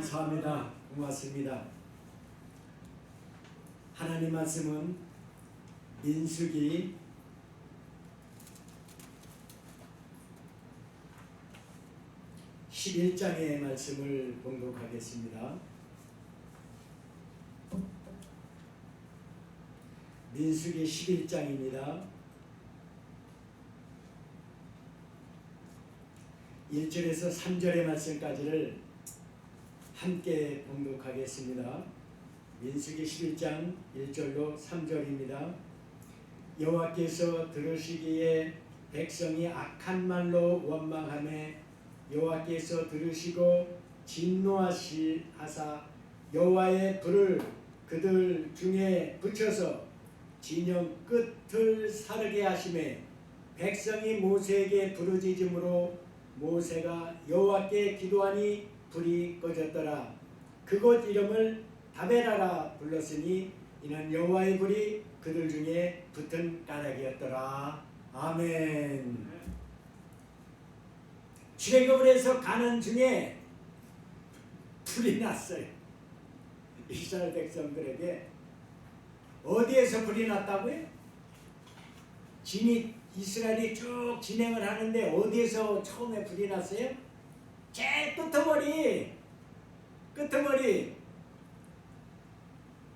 감사합니다. 고맙습니다. 하나님 말씀은 민수기 11장의 말씀을 봉독하겠습니다. 민수기 11장입니다. 1절에서 3절의 말씀까지를 함께 봉독하겠습니다. 민수기 11장 1절로 3절입니다. 여호와께서 들으시기에 백성이 악한 말로 원망하매 여호와께서 들으시고 진노하사 여호와의 불을 그들 중에 붙여서 진영 끝을 사르게 하시매 백성이 모세에게 부르짖음으로 모세가 여호와께 기도하니 불이 꺼졌더라. 그곳 이름을 다베라라 불렀으니 이는 여호와의 불이 그들 중에 붙은 까닭이었더라. 아멘. 출애굽을 해서 가는 중에 불이 났어요. 이스라엘 백성들에게. 어디에서 불이 났다고요? 이스라엘이 쭉 진행을 하는데 어디에서 처음에 불이 났어요? 제일 끄트머리.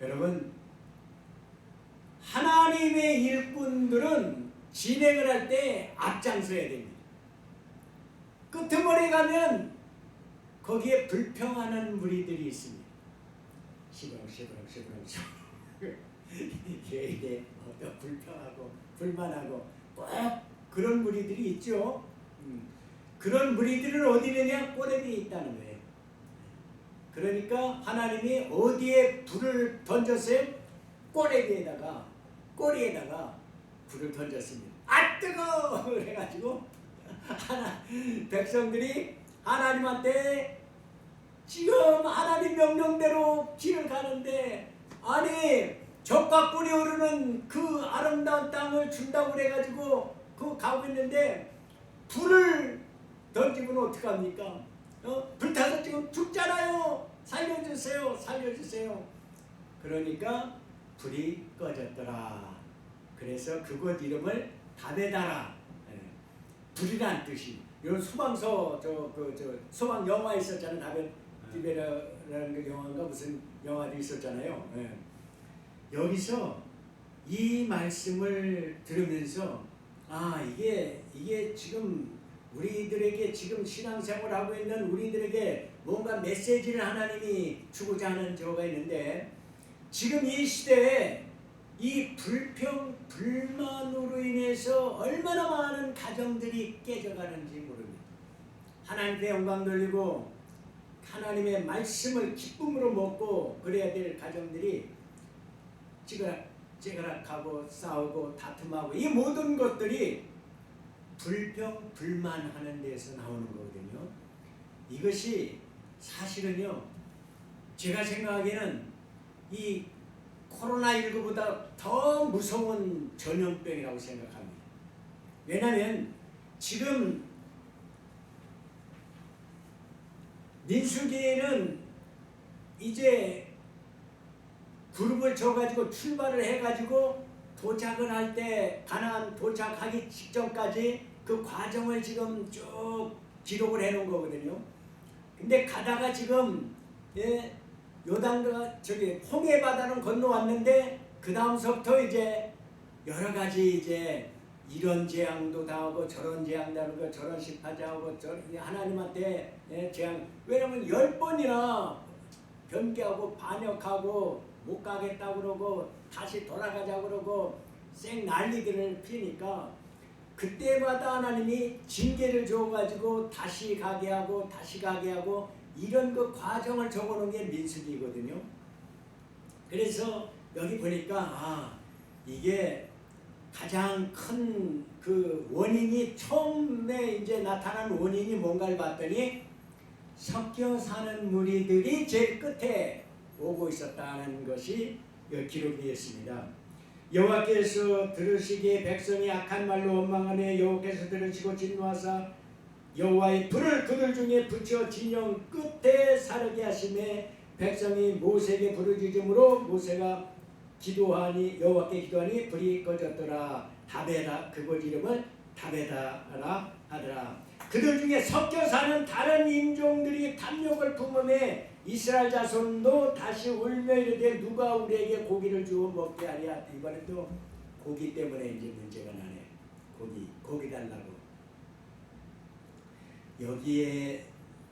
여러분, 하나님의 일꾼들은 진행을 할 때 앞장서야 됩니다. 끄트머리 가면 거기에 불평하는 무리들이 있습니다. 시끄러워. 이게 어떤 불평하고 불만하고 꼭 그런 무리들이 있죠. 그런 무리들은 어디 있느냐? 꼬레비에 있다는 거예요. 그러니까 하나님이 어디에 불을 던졌어요? 꼬리에다가 불을 던졌습니다. 아 뜨거워! 그래가지고 백성들이 하나님한테 지금 하나님 명령대로 길을 가는데 아니 적과 꿀이 흐르는 그 아름다운 땅을 준다고 그래가지고 그 가고 있는데 불을 던지면 어떡합니까? 불타서 지금 죽잖아요. 살려주세요. 그러니까 불이 꺼졌더라. 그래서 그곳 이름을 다베다라. 불이란 뜻이. 이런 소방서 소방 영화 있었잖아요. 다베라는 그 영화인가 무슨 영화도 있었잖아요. 여기서 이 말씀을 들으면서 이게 지금 우리들에게 지금 신앙생활하고 있는 우리들에게 뭔가 메시지를 하나님이 주고자 하는 저가 있는데 지금 이 시대에 이 불평, 불만으로 인해서 얼마나 많은 가정들이 깨져가는지 모릅니다. 하나님께 영광 돌리고 하나님의 말씀을 기쁨으로 먹고 그래야 될 가정들이 찌그락하고 싸우고 다툼하고 이 모든 것들이 불평, 불만하는 데서 나오는 거거든요. 이것이 사실은요, 제가 생각하기에는 이 코로나19보다 더 무서운 전염병이라고 생각합니다. 왜냐하면 지금 민수기에는 이제 그룹을 져가지고 출발을 해가지고 도착을 할 때 가나안 도착하기 직전까지 그 과정을 지금 쭉 기록을 해놓은 거거든요. 근데 가다가 지금 요단과 홍해 바다는 건너왔는데 그 다음서부터 이제 여러 가지 이제 이런 재앙도 당하고 저런 재앙 당하고 저런 심판하고 하나님한테 재앙. 왜냐면 10번이나 변개하고 반역하고 못 가겠다고 그러고 다시 돌아가자고 그러고 쌩 난리들을 피니까 그때마다 하나님이 징계를 줘가지고 다시 가게 하고 이런 그 과정을 적어놓은 게 민수기거든요. 그래서 여기 보니까 이게 가장 큰 그 원인이 처음에 이제 나타난 원인이 뭔가를 봤더니 섞여 사는 무리들이 제일 끝에 오고 있었다는 것이 기록이 되었습니다. 여호와께서 들으시기에 백성이 악한 말로 원망하며 여호와께서 들으시고 진노하사 여호와의 불을 그들 중에 붙여 진영 끝에 사르게 하심에 백성이 모세에게 부르짖음으로 모세가 기도하니 여호와께 기도하니 불이 꺼졌더라. 다베다, 그곳 이름을 다베다라 하더라. 그들 중에 섞여 사는 다른 인종들이 탐욕을 품음에 이스라엘 자손도 다시 울며 이르되 누가 우리에게 고기를 주어 먹게 하랴. 이번에 또 고기 때문에 이제 문제가 나네. 고기 달라고. 여기에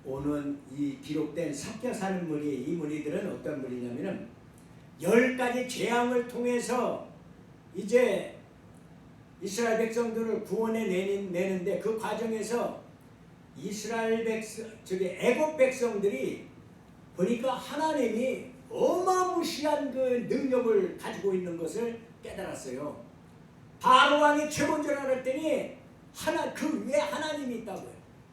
오는 이 기록된 섞여 사는 무리, 이 무리들은 어떤 무리냐면은 10가지 재앙을 통해서 이제 이스라엘 백성들을 구원해 내는데 그 과정에서 이스라엘 백성, 애굽 백성들이 보니까 하나님이 어마무시한 그 능력을 가지고 있는 것을 깨달았어요. 바로 왕이 최고인 줄 알았더니 그 위에 하나님이 있다고요.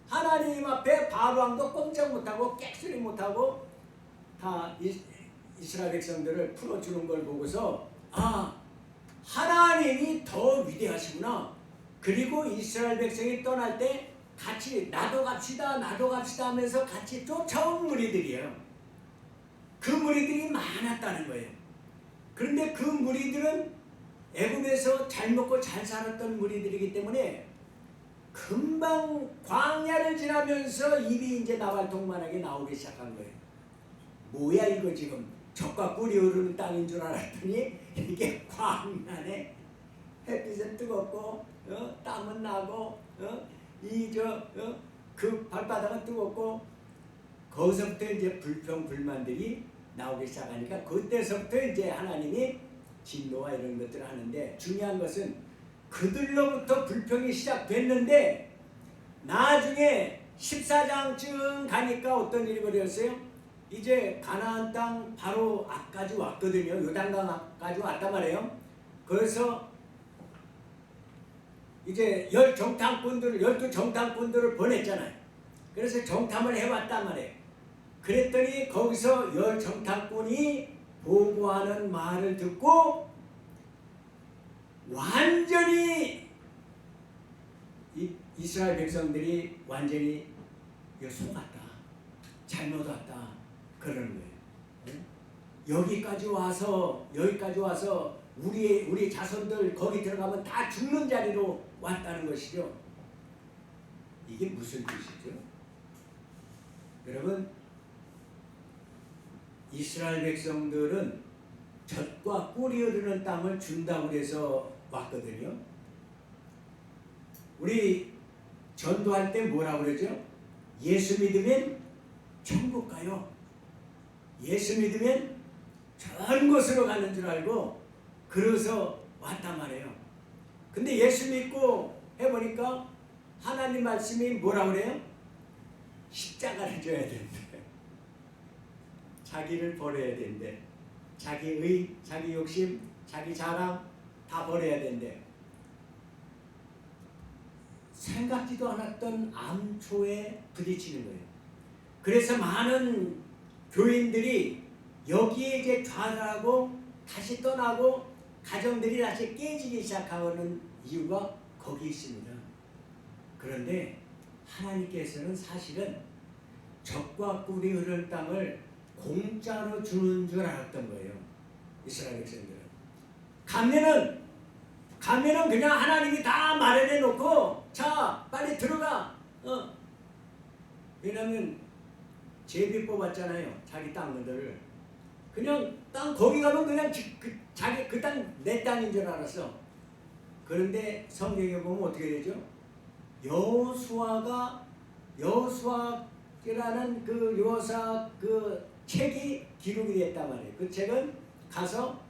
하나님 앞에 바로 왕도 꼼짝 못하고 객소리 못하고 다 이스라엘 백성들을 풀어주는 걸 보고서 하나님이 더 위대하시구나. 그리고 이스라엘 백성이 떠날 때 같이 나도 갑시다 하면서 같이 쫓아온 무리들이에요. 그 무리들이 많았다는 거예요. 그런데 그 무리들은 애굽에서 잘 먹고 잘 살았던 무리들이기 때문에 금방 광야를 지나면서 입이 이제 나발통만하게 나오기 시작한 거예요. 뭐야 이거 지금 젖과 꿀이 흐르는 땅인 줄 알았더니 이게 광야네. 햇빛은 뜨겁고 땀은 나고 그 발바닥은 뜨겁고 거기서부터 이제 불평불만들이 나오기 시작하니까 그때서부터 이제 하나님이 진노와 이런 것들을 하는데 중요한 것은 그들로부터 불평이 시작됐는데 나중에 14장쯤 가니까 어떤 일이 벌어졌어요? 이제 가나안 땅 바로 앞까지 왔거든요. 요단강 앞까지 왔단 말이에요. 그래서 이제 12 정탐꾼들을 보냈잖아요. 그래서 정탐을 해왔단 말이에요. 그랬더니 거기서 10 정탐꾼이 보고하는 말을 듣고 완전히 이스라엘 백성들이 완전히 속았다, 잘못 왔다 그러는 거예요. 여기까지 와서 우리 자손들 거기 들어가면 다 죽는 자리로 왔다는 것이죠. 이게 무슨 뜻이죠? 여러분, 이스라엘 백성들은 젖과 꿀이 흐르는 땅을 준다고 해서 왔거든요. 우리 전도할 때 뭐라고 그러죠? 예수 믿으면 천국 가요. 예수 믿으면 전 곳으로 가는 줄 알고 그래서 왔단 말이에요. 근데 예수 믿고 해보니까 하나님 말씀이 뭐라고 그래요? 십자가를 져야 된대. 자기를 버려야 된대. 자기 자기 욕심, 자기 자랑 다 버려야 된대. 생각지도 않았던 암초에 부딪히는 거예요. 그래서 많은 교인들이 여기에 이제 좌절하고 다시 떠나고 가정들이 다시 깨지기 시작하는 이유가 거기 있습니다. 그런데 하나님께서는 사실은 젖과 꿀이 흐르는 땅을 공짜로 주는 줄 알았던 거예요. 이스라엘 백성들은. 가면은 그냥 하나님이 다 마련해 놓고 자 빨리 들어가. 왜냐면 제비 뽑았잖아요. 자기 땅들을. 그냥 땅 거기 가면 그냥 자기 그 땅 내 땅인 줄 알았어. 그런데 성경에 보면 어떻게 되죠? 여호수아라는 그 책이 기록이 됐단 말이에요. 그 책은 가서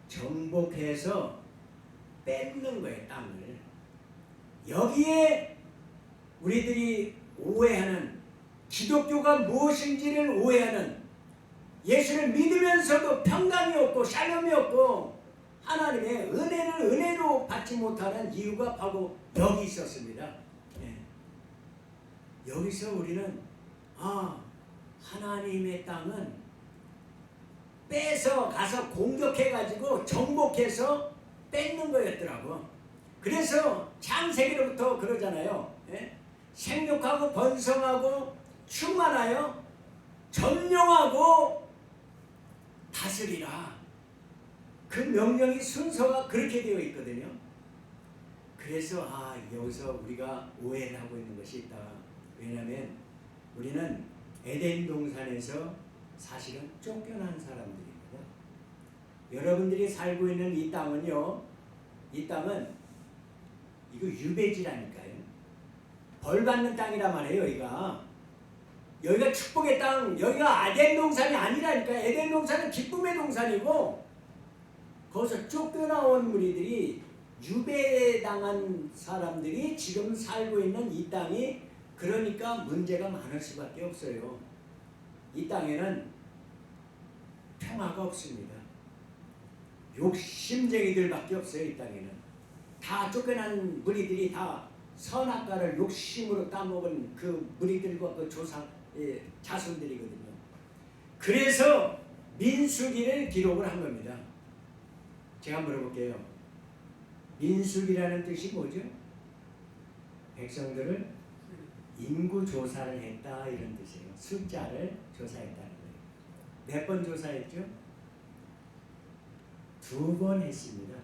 정복해서 뺏는 거예요, 땅을. 여기에 우리들이 오해하는 기독교가 무엇인지를 오해하는 예수를 믿으면서도 평강이 없고 샬롬이 없고 하나님의 은혜를 은혜로 받지 못하는 이유가 바로 여기 있었습니다. 여기서 우리는 하나님의 땅은 빼서 가서 공격해가지고 정복해서 뺏는 거였더라고. 그래서 창세기로부터 그러잖아요. 생육하고 번성하고 충만하여 점령하고 다스리라. 그 명령이 순서가 그렇게 되어 있거든요. 그래서 여기서 우리가 오해를 하고 있는 것이 있다. 왜냐하면 우리는 에덴 동산에서 사실은 쫓겨난 사람들입니다. 여러분들이 살고 있는 이 땅은요, 이 땅은 이거 유배지라니까요. 벌 받는 땅이란 말이에요. 여기가 축복의 땅, 여기가 에덴 동산이 아니라니까. 에덴 동산은 기쁨의 동산이고, 거기서 쫓겨나온 무리들이 유배당한 사람들이 지금 살고 있는 이 땅이, 그러니까 문제가 많을 수밖에 없어요. 이 땅에는 평화가 없습니다. 욕심쟁이들밖에 없어요. 이 땅에는 다 쫓겨난 무리들이 다 선악과를 욕심으로 따먹은 그 무리들과 그 자손들이거든요. 그래서 민수기를 기록을 한 겁니다. 제가 물어볼게요. 민수기라는 뜻이 뭐죠? 백성들을 인구 조사를 했다, 이런 뜻이에요. 숫자를 조사했다는 거예요. 몇 번 조사했죠? 2번 했습니다.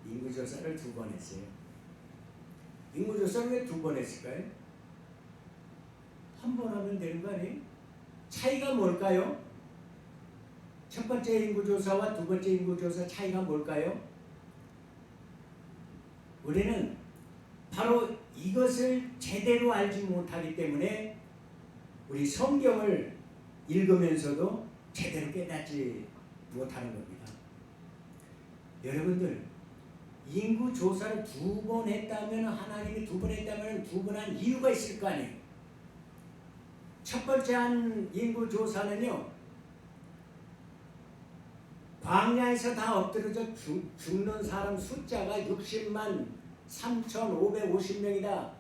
인구 조사를 2번 했어요. 인구 조사를 왜 2번 했을까요? 한 번 하면 되는 거 아니에요? 차이가 뭘까요? 첫 번째 인구 조사와 두 번째 인구 조사 차이가 뭘까요? 우리는 바로 이것을 제대로 알지 못하기 때문에 우리 성경을 읽으면서도 제대로 깨닫지 못하는 겁니다. 여러분들, 인구 조사를 2번 했다면, 하나님이 2번 했다면 2번 한 이유가 있을 거 아니에요. 첫 번째 한 인구 조사는요, 광야에서 다 엎드려져 죽는 사람 숫자가 60만 3,550명이다,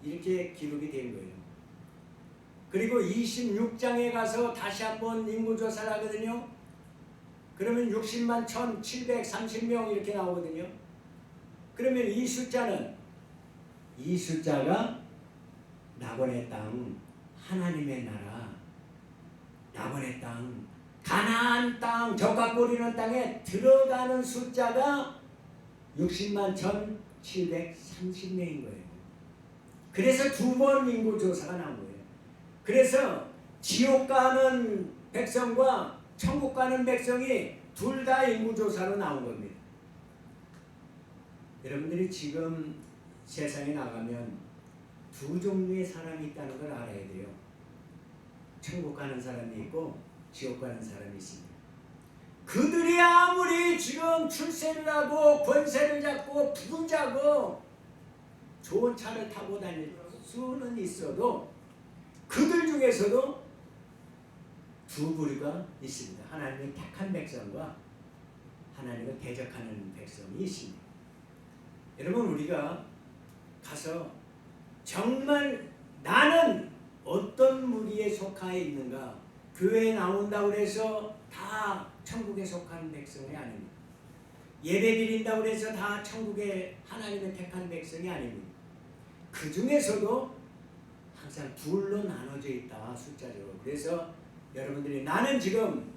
이렇게 기록이 된 거예요. 그리고 26장에 가서 다시 한번 인구조사를 하거든요. 그러면 60만 1,730명 이렇게 나오거든요. 그러면 이 숫자가 낙원의 땅, 하나님의 나라, 낙원의 땅, 가나안 땅, 젖과 꿀이는 땅에 들어가는 숫자가 60만 1,730명인 거예요. 그래서 2번 인구조사가 나온 거예요. 그래서 지옥 가는 백성과 천국 가는 백성이 둘 다 인구조사로 나온 겁니다. 여러분들이 지금 세상에 나가면 2 종류의 사람이 있다는 걸 알아야 돼요. 천국 가는 사람이 있고 지옥 가는 사람이 있습니다. 그들이 아무리 지금 출세를 하고 권세를 잡고 부자고 좋은 차를 타고 다닐 수는 있어도 그들 중에서도 2 부류가 있습니다. 하나님의 택한 백성과 하나님을 대적하는 백성이 있습니다. 여러분, 우리가 가서 정말 나는 어떤 무리에 속하여 있는가, 교회에 나온다고 해서 다 천국에 속한 백성이 아닙니다. 예배 드린다고 해서 다 천국에 하나님의 택한 백성이 아닙니다. 그 중에서도 항상 둘로 나눠져 있다, 숫자적으로. 그래서 여러분들이 나는 지금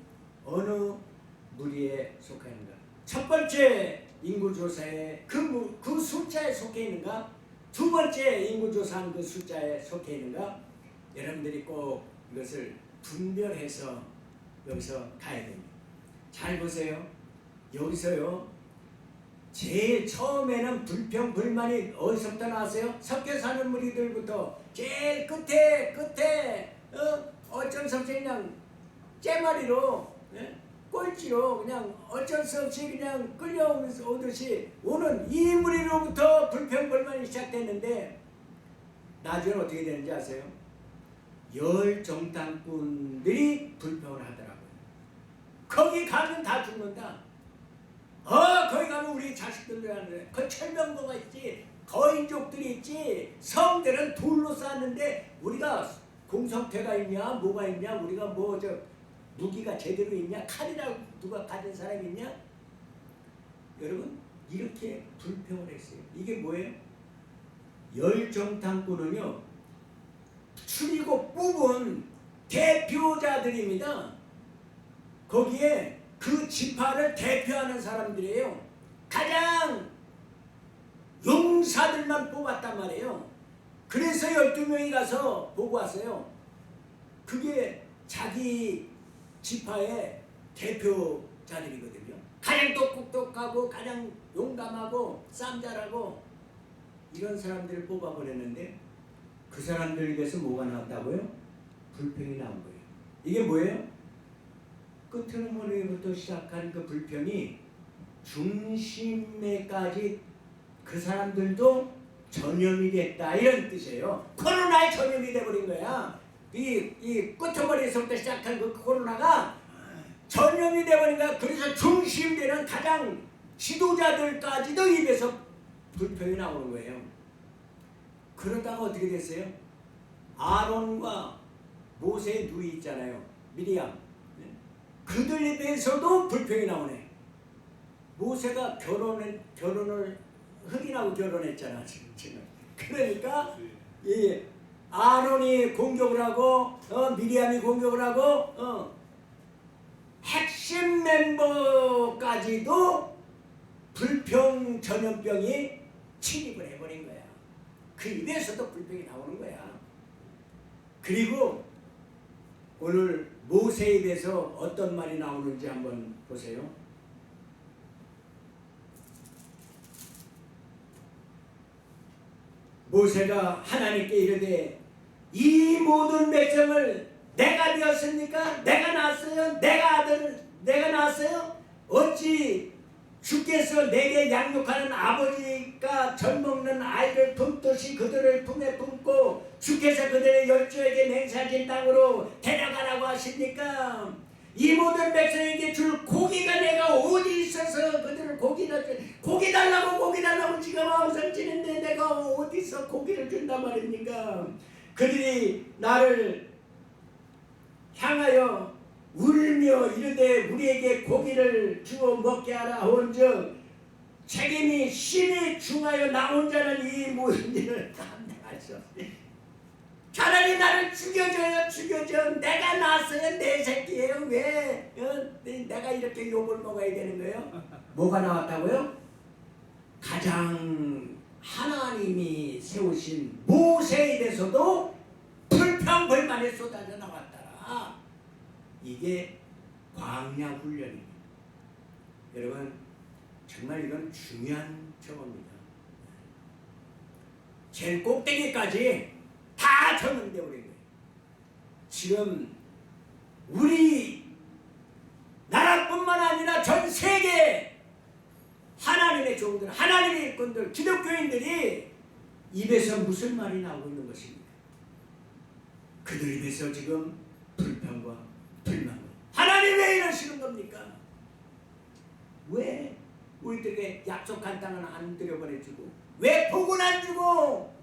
어느 무리에 속해 있는가, 첫 번째 인구조사에 그 숫자에 속해 있는가, 두 번째 인구조사한 그 숫자에 속해 있는가, 여러분들이 꼭 이것을 분별해서 여기서 가야 됩니다. 잘 보세요. 여기서요, 제일 처음에는 불평 불만이 어디서부터 나왔어요? 섞여 사는 무리들부터 제일 끝에 어쩔 수 없이 그냥 째마리로, 꼴찌로 그냥 어쩔 수 없이 그냥 끌려오듯이 오는 이 무리로부터 불평 불만이 시작됐는데, 나중에 어떻게 되는지 아세요? 열정탐꾼들이 불평을 하더라고요. 거기 가면 다 죽는다. 거기 가면 우리 자식들도 하는데, 그 철병거가 있지, 거인족들이 있지, 성들은 돌로 쌓았는데 우리가 공성태가 있냐, 뭐가 있냐, 우리가 무기가 제대로 있냐, 칼이라고 누가 가진 사람이 있냐? 여러분, 이렇게 불평을 했어요. 이게 뭐예요? 열 정탐꾼은요 추리고 뽑은 대표자들입니다. 거기에 그 지파를 대표하는 사람들이에요. 가장 용사들만 뽑았단 말이에요. 그래서 12명이 가서 보고 왔어요. 그게 자기 지파의 대표자들이거든요. 가장 똑똑하고 가장 용감하고 싸움 잘하고 이런 사람들을 뽑아버렸는데 그 사람들 입에서 뭐가 나왔다고요? 불평이 나온 거예요. 이게 뭐예요? 끝머리부터 시작한 그 불평이 중심에까지 그 사람들도 전염이 됐다 이런 뜻이에요. 코로나에 전염이 돼버린 거야. 이 끝머리에서부터 시작한 그 코로나가 전염이 돼버린 거야. 그래서 중심되는 가장 지도자들까지도 입에서 불평이 나오는 거예요. 그러다가 어떻게 됐어요? 아론과 모세의 누이 있잖아요. 미리암. 그들 입에서도 불평이 나오네. 모세가 결혼을 흑인하고 결혼했잖아 지금. 그러니까 이 아론이 공격을 하고 미리암이 공격을 하고 핵심 멤버까지도 불평 전염병이 침입을 해버린 거야. 그 입에서도 불평이 나오는 거야. 그리고 오늘 모세 입에서 어떤 말이 나오는지 한번 보세요. 모세가 하나님께 이르되 이 모든 백성을 내가 되었습니까? 내가 낳았어요? 내가 낳았어요? 어찌 주께서 내게 양육하는 아버지가 젖먹는 아이를 품듯이 그들을 품에 품고 주께서 그들의 열조에게 맹세하신 땅으로 데려가라고 하십니까? 이 모든 백성에게 줄 고기가 내가 어디 있어서 그들을 고기 달라고 지금 항상 지는데 내가 어디서 고기를 준단 말입니까? 그들이 나를 향하여 울며 이르되 우리에게 고기를 주어 먹게 하라 하온즉 책임이 신이 중하여 나 혼자는 이 모든 일을 감당할 수 없으니 차라리 나를 죽여줘. 내가 낳았어요. 내 새끼예요. 왜 내가 이렇게 욕을 먹어야 되는 거예요? 뭐가 나왔다고요? 가장 하나님이 세우신 모세에 대해서도 불평불만이 쏟아져 나왔더라. 이게 광야 훈련입니다. 여러분 정말 이건 중요한 점입니다. 제일 꼭대기까지 다 전염되어 버린 거예요. 지금 우리 나라뿐만 아니라 전 세계 하나님의 종들, 하나님의 일꾼들, 기독교인들이 입에서 무슨 말이 나오고 있는 것입니까? 그들 입에서 지금 불평과 불만과 하나님 왜 이러시는 겁니까? 왜 우리들에게 약속한 땅은 안 들여보내주고 왜 복은 안 주고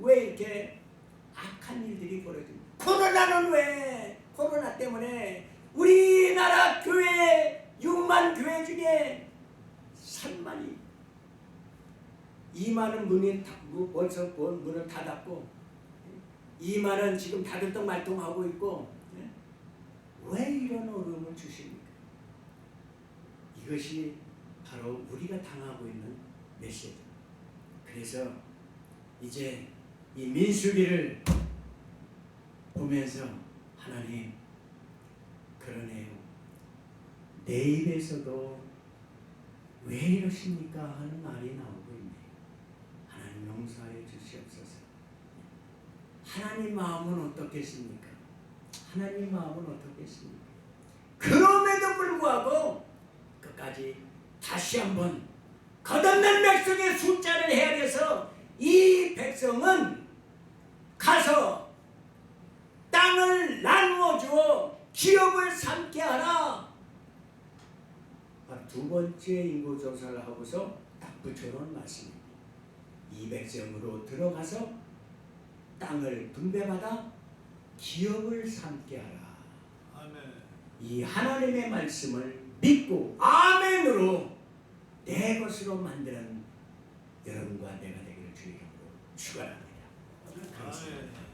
왜 이렇게 악한 일들이 벌어집니까? 코로나는 왜? 코로나 때문에 우리나라 교회 6만 교회 중에 3만이 2만은 문이 벌써 문을 닫았고 2만은 지금 다들떡 말똥하고 있고 왜 이런 어려움을 주십니까? 이것이 바로 우리가 당하고 있는 메시지. 그래서 이제 이 민수기를 보면서 하나님 그러네요. 내 입에서도 왜 이러십니까 하는 말이 나오고 있네요. 하나님 용서해 주시옵소서. 하나님 마음은 어떻겠습니까? 하나님 마음은 어떻겠습니까? 그럼에도 불구하고 끝까지 다시 한번 거듭난 백성의 숫자를 헤아려서 이 백성은 가서 땅을 나누어 주어 기업을 삼게 하라. 두 번째 인구조사를 하고서 딱 붙여놓은 말씀입니다. 이 백성으로 들어가서 땅을 분배받아 기업을 삼게 하라. 아멘. 이 하나님의 말씀을 믿고 아멘으로 내 것으로 만드는 여러분과 내가 되기를 주의 이름으로 축원합니다. 당신.